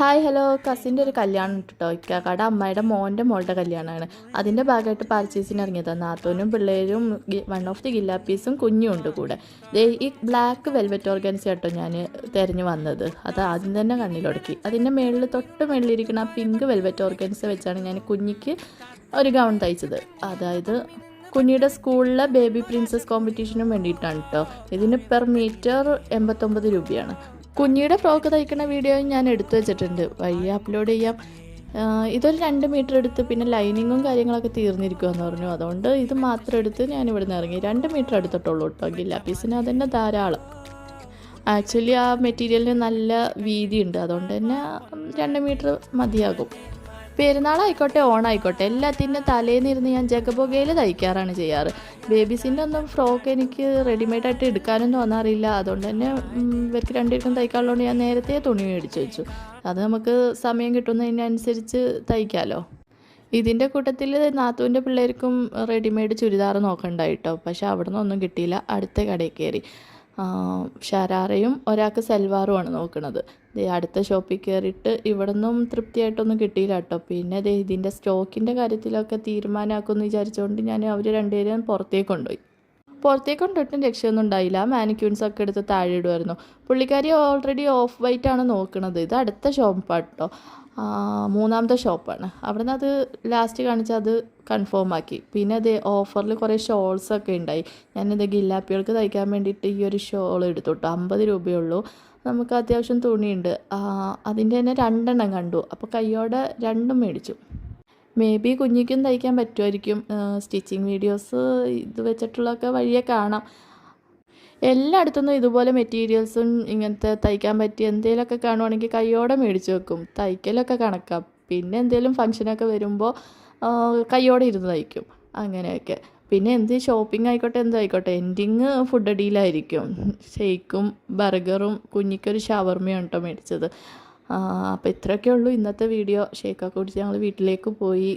Hi hello കസിൻ്റെ ഒരു കല്യാണം കേട്ടോ. ഇക്കാക്കയുടെ അമ്മയുടെ മോളുടെ കല്യാണമാണ്. അതിൻ്റെ ഭാഗമായിട്ട് പർച്ചേസിന് ഇറങ്ങിയതാണ്. നാത്തൂനും പിള്ളേരും വൺ ഓഫ് ദി ഗില്ലാപ്പീസും കുഞ്ഞും ഉണ്ട് കൂടെ. ഈ ബ്ലാക്ക് വെൽവെറ്റ് ഓർഗൻസി കേട്ടോ ഞാൻ തിരഞ്ഞു വന്നത്. അത് ആദ്യം തന്നെ കണ്ണിലൊടുക്കി. അതിൻ്റെ തൊട്ട് മേളിലിരിക്കുന്ന ആ പിങ്ക് വെൽവെറ്റ് ഓർഗൻസ വെച്ചാണ് ഞാൻ കുഞ്ഞിക്ക് ഒരു ഗൗൺ തയ്ച്ചത്. അതായത് കുഞ്ഞിയുടെ സ്കൂളിലെ ബേബി പ്രിൻസസ് കോമ്പറ്റീഷനും വേണ്ടിയിട്ടാണ് കേട്ടോ. ഇതിന് പെർ മീറ്റർ 89 രൂപയാണ്. കുഞ്ഞിയുടെ ഫ്രോക്ക് തയ്ക്കുന്ന വീഡിയോ ഞാൻ എടുത്തു വെച്ചിട്ടുണ്ട്, വഴി അപ്ലോഡ് ചെയ്യാം. ഇതൊരു 2 മീറ്റർ എടുത്ത് പിന്നെ ലൈനിങ്ങും കാര്യങ്ങളൊക്കെ തീർന്നിരിക്കുമെന്ന് പറഞ്ഞു. അതുകൊണ്ട് ഇത് മാത്രം എടുത്ത് ഞാൻ ഇവിടെ നിന്ന് ഇറങ്ങി. 2 മീറ്റർ എടുത്തിട്ടുള്ളൂ കേട്ടോ. ഗില്ലാപ്പീസിന് അതന്നെ ധാരാളം. ആക്ച്വലി ആ മെറ്റീരിയലിന് നല്ല വീതിയുണ്ട്, അതുകൊണ്ട് തന്നെ 2 മീറ്റർ മതിയാകും. പെരുന്നാളായിക്കോട്ടെ ഓണായിക്കോട്ടെ എല്ലാത്തിൻ്റെ തലേന്നിരുന്ന് ഞാൻ ജഗബൊഗയിൽ തയ്ക്കാറാണ് ചെയ്യാറ്. ബേബീസിൻ്റെ ഒന്നും ഫ്രോക്ക് എനിക്ക് റെഡിമെയ്ഡായിട്ട് എടുക്കാനൊന്നും തോന്നാറില്ല. അതുകൊണ്ട് തന്നെ ഇവർക്ക് രണ്ടുപേർക്കും തയ്ക്കാനുള്ളതുകൊണ്ട് ഞാൻ നേരത്തെ തുണി മേടിച്ച് വെച്ചു. അത് നമുക്ക് സമയം കിട്ടുന്നതിനനുസരിച്ച് തയ്ക്കാമല്ലോ. ഇതിൻ്റെ കൂട്ടത്തിൽ നാത്തൂൻ്റെ പിള്ളേർക്കും റെഡിമെയ്ഡ് ചുരിദാർ നോക്കണ്ടായിട്ടോ. പക്ഷെ അവിടെ നിന്നൊന്നും കിട്ടിയില്ല. അടുത്ത കടയിൽ കയറി ഷരാറയും ഒരാൾക്ക് സൽവാറുമാണ് നോക്കുന്നത്. അടുത്ത ഷോപ്പിൽ കയറിയിട്ട് ഇവിടെ നിന്നും തൃപ്തിയായിട്ടൊന്നും കിട്ടിയില്ല കേട്ടോ. പിന്നെ ഇതിൻ്റെ സ്റ്റോക്കിൻ്റെ കാര്യത്തിലൊക്കെ തീരുമാനമാക്കുമെന്ന് വിചാരിച്ചുകൊണ്ട് ഞാൻ അവർ രണ്ടുപേരും പുറത്തേക്ക് കൊണ്ടുപോയിട്ടും രക്ഷയൊന്നും ഉണ്ടായില്ല. മാനിക്യൂൻസൊക്കെ എടുത്ത് താഴെ ഇടുമായിരുന്നു. പുള്ളിക്കാരി ഓൾറെഡി ഓഫ് വൈറ്റാണ് നോക്കുന്നത്. ഇത് അടുത്ത ഷോപ്പാണ് കേട്ടോ, 3ാമത്തെ ഷോപ്പാണ്. അവിടെ നിന്ന് അത് ലാസ്റ്റ് കാണിച്ചാൽ അത് കൺഫേം ആക്കി. പിന്നെ അത് ഓഫറിൽ കുറേ ഷോൾസൊക്കെ ഉണ്ടായി. ഞാനിത് ഗില്ലാപ്പികൾക്ക് തയ്ക്കാൻ വേണ്ടിയിട്ട് ഈ ഒരു ഷോൾ എടുത്തു കേട്ടോ. 50 രൂപയുള്ളൂ. നമുക്ക് അത്യാവശ്യം തുണിയുണ്ട്. അതിൻ്റെ തന്നെ 2 എണ്ണം കണ്ടു. അപ്പോൾ കയ്യോടെ 2ഉം മേടിച്ചു. മേ ബി കുഞ്ഞിക്കും തയ്ക്കാൻ പറ്റുമായിരിക്കും. സ്റ്റിച്ചിങ് വീഡിയോസ് ഇത് വെച്ചിട്ടുള്ളതൊക്കെ വഴിയെ കാണാം. എല്ലായിടത്തുനിന്നും ഇതുപോലെ മെറ്റീരിയൽസും ഇങ്ങനത്തെ തയ്ക്കാൻ പറ്റിയ എന്തെങ്കിലുമൊക്കെ കാണുവാണെങ്കിൽ കയ്യോടെ മേടിച്ച് വെക്കും. തയ്ക്കലൊക്കെ കണക്കാം. പിന്നെ എന്തെങ്കിലും ഫംഗ്ഷനൊക്കെ വരുമ്പോൾ കയ്യോടെ ഇരുന്ന് തയ്ക്കും, അങ്ങനെയൊക്കെ. പിന്നെ എന്ത് ഷോപ്പിംഗ് ആയിക്കോട്ടെ എന്തായിക്കോട്ടെ എൻഡിങ് ഫുഡ് അടിയിലായിരിക്കും. ഷെയ്ക്കും ബർഗറും കുഞ്ഞിക്കൊരു ഷവർമയാണ് കേട്ടോ മേടിച്ചത്. അപ്പോൾ ഇത്രയൊക്കെ ഉള്ളൂ ഇന്നത്തെ വീഡിയോ. ഷേക്കൊക്കെ കുടിച്ച് ഞങ്ങൾ വീട്ടിലേക്ക് പോയി.